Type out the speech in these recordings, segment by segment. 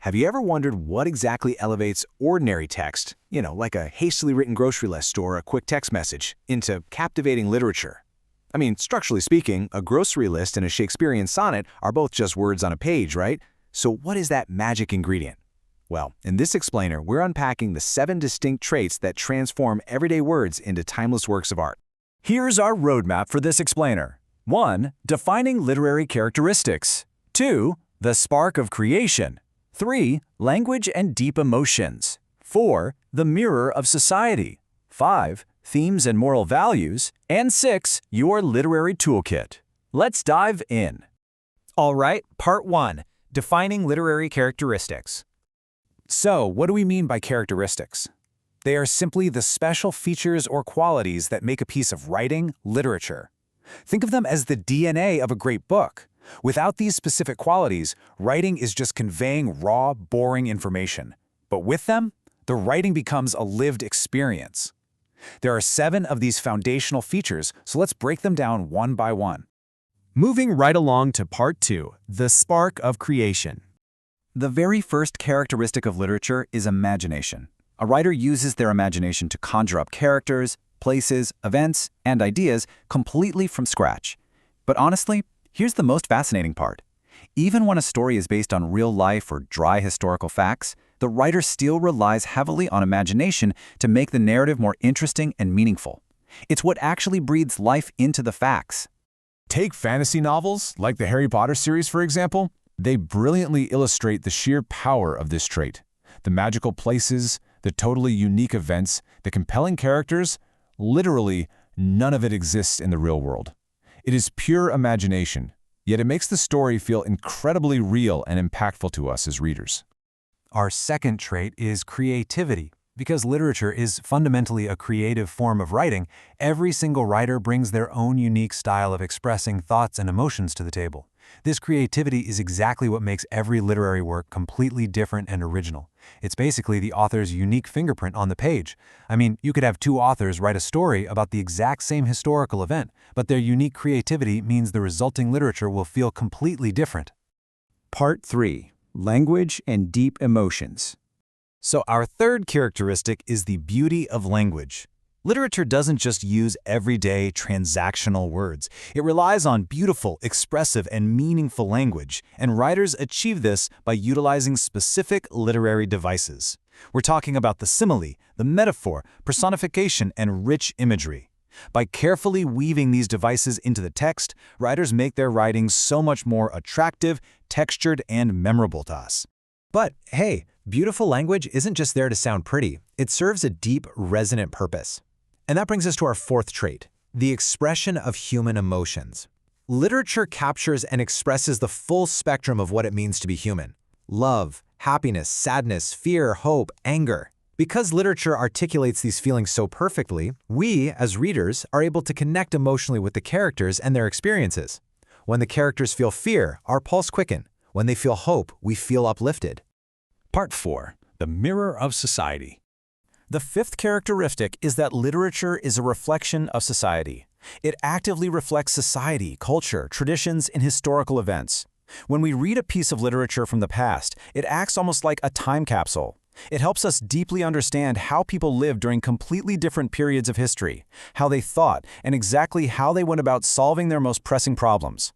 Have you ever wondered what exactly elevates ordinary text, like a hastily written grocery list or a quick text message, into captivating literature? I mean, structurally speaking, a grocery list and a Shakespearean sonnet are both just words on a page, right? So what is that magic ingredient? Well, in this explainer, we're unpacking the 7 distinct traits that transform everyday words into timeless works of art. Here's our roadmap for this explainer. 1. Defining literary characteristics. 2. The spark of creation. 3. Language and deep emotions. 4. The mirror of society. 5. Themes and moral values. And 6. Your literary toolkit. Let's dive in. All right, Part 1. Defining literary characteristics. So, what do we mean by characteristics? They are simply the special features or qualities that make a piece of writing literature. Think of them as the DNA of a great book. Without these specific qualities, writing is just conveying raw, boring information. But with them, the writing becomes a lived experience. There are 7 of these foundational features, so let's break them down one by one. Moving right along to Part 2, the spark of creation. The very first characteristic of literature is imagination. A writer uses their imagination to conjure up characters, places, events, and ideas completely from scratch. But honestly, here's the most fascinating part. Even when a story is based on real life or dry historical facts, the writer still relies heavily on imagination to make the narrative more interesting and meaningful. It's what actually breathes life into the facts. Take fantasy novels, like the Harry Potter series, for example. They brilliantly illustrate the sheer power of this trait. The magical places, the totally unique events, the compelling characters, literally none of it exists in the real world. It is pure imagination, yet it makes the story feel incredibly real and impactful to us as readers. Our second trait is creativity. Because literature is fundamentally a creative form of writing, every single writer brings their own unique style of expressing thoughts and emotions to the table. This creativity is exactly what makes every literary work completely different and original. It's basically the author's unique fingerprint on the page. I mean, you could have 2 authors write a story about the exact same historical event, but their unique creativity means the resulting literature will feel completely different. Part 3. Language and deep emotions. So our third characteristic is the beauty of language. Literature doesn't just use everyday transactional words. It relies on beautiful, expressive, and meaningful language, and writers achieve this by utilizing specific literary devices. We're talking about the simile, the metaphor, personification, and rich imagery. By carefully weaving these devices into the text, writers make their writings so much more attractive, textured, and memorable to us. But hey, beautiful language isn't just there to sound pretty. It serves a deep, resonant purpose. And that brings us to our fourth trait, the expression of human emotions. Literature captures and expresses the full spectrum of what it means to be human. Love, happiness, sadness, fear, hope, anger. Because literature articulates these feelings so perfectly, we, as readers, are able to connect emotionally with the characters and their experiences. When the characters feel fear, our pulse quickens. When they feel hope, we feel uplifted. Part 4. The mirror of society. The fifth characteristic is that literature is a reflection of society. It actively reflects society, culture, traditions, and historical events. When we read a piece of literature from the past, it acts almost like a time capsule. It helps us deeply understand how people lived during completely different periods of history, how they thought, and exactly how they went about solving their most pressing problems.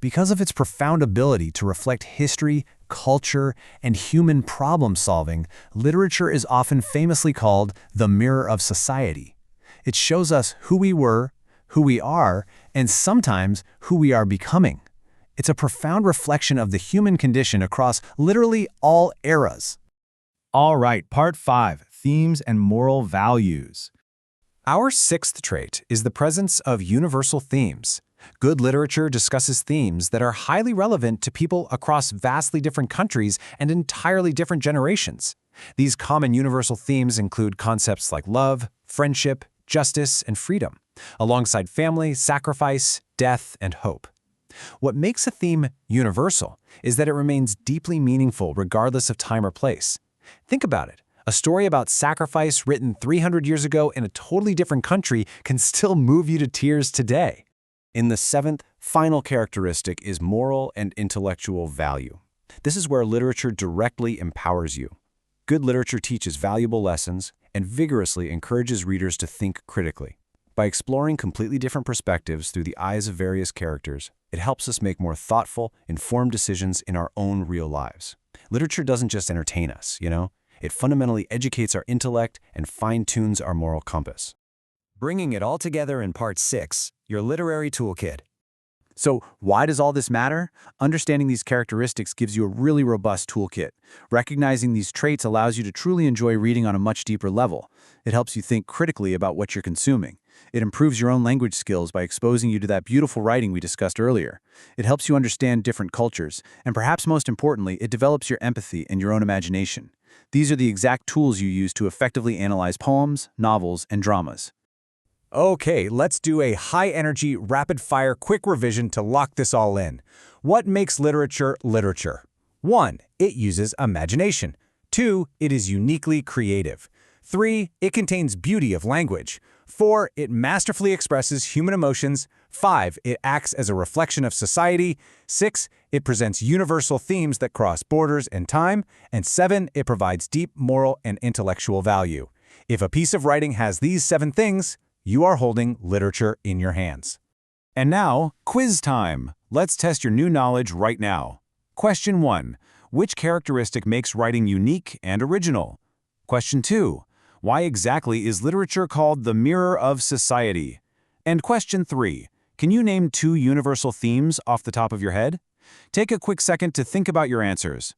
Because of its profound ability to reflect history, culture, and human problem-solving, literature is often famously called the mirror of society. It shows us who we were, who we are, and sometimes who we are becoming. It's a profound reflection of the human condition across literally all eras. All right, Part 5, Themes and Moral Values. Our sixth trait is the presence of universal themes. Good literature discusses themes that are highly relevant to people across vastly different countries and entirely different generations. These common universal themes include concepts like love, friendship, justice, and freedom, alongside family, sacrifice, death, and hope. What makes a theme universal is that it remains deeply meaningful regardless of time or place. Think about it. A story about sacrifice written 300 years ago in a totally different country can still move you to tears today. In the 7th, final characteristic is moral and intellectual value. This is where literature directly empowers you. Good literature teaches valuable lessons and vigorously encourages readers to think critically. By exploring completely different perspectives through the eyes of various characters, it helps us make more thoughtful, informed decisions in our own real lives. Literature doesn't just entertain us, It fundamentally educates our intellect and fine-tunes our moral compass. Bringing it all together in Part 6, your literary toolkit. So why does all this matter? Understanding these characteristics gives you a really robust toolkit. Recognizing these traits allows you to truly enjoy reading on a much deeper level. It helps you think critically about what you're consuming. It improves your own language skills by exposing you to that beautiful writing we discussed earlier. It helps you understand different cultures, and perhaps most importantly, it develops your empathy and your own imagination. These are the exact tools you use to effectively analyze poems, novels, and dramas. Okay, let's do a high-energy, rapid-fire quick revision to lock this all in. What makes literature literature? 1. It uses imagination. 2. It is uniquely creative. 3. It contains beauty of language. 4. It masterfully expresses human emotions. 5. It acts as a reflection of society. 6. It presents universal themes that cross borders and time. And 7. It provides deep moral and intellectual value. If a piece of writing has these 7 things, you are holding literature in your hands. And now, quiz time. Let's test your new knowledge right now. Question 1. Which characteristic makes writing unique and original? Question 2. Why exactly is literature called the mirror of society? And question 3. Can you name 2 universal themes off the top of your head? Take a quick second to think about your answers.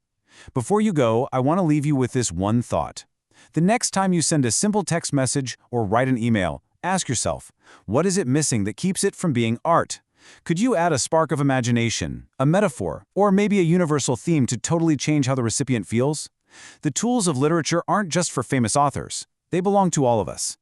Before you go, I want to leave you with this one thought. The next time you send a simple text message or write an email, ask yourself, what is it missing that keeps it from being art? Could you add a spark of imagination, a metaphor, or maybe a universal theme to totally change how the recipient feels? The tools of literature aren't just for famous authors. They belong to all of us.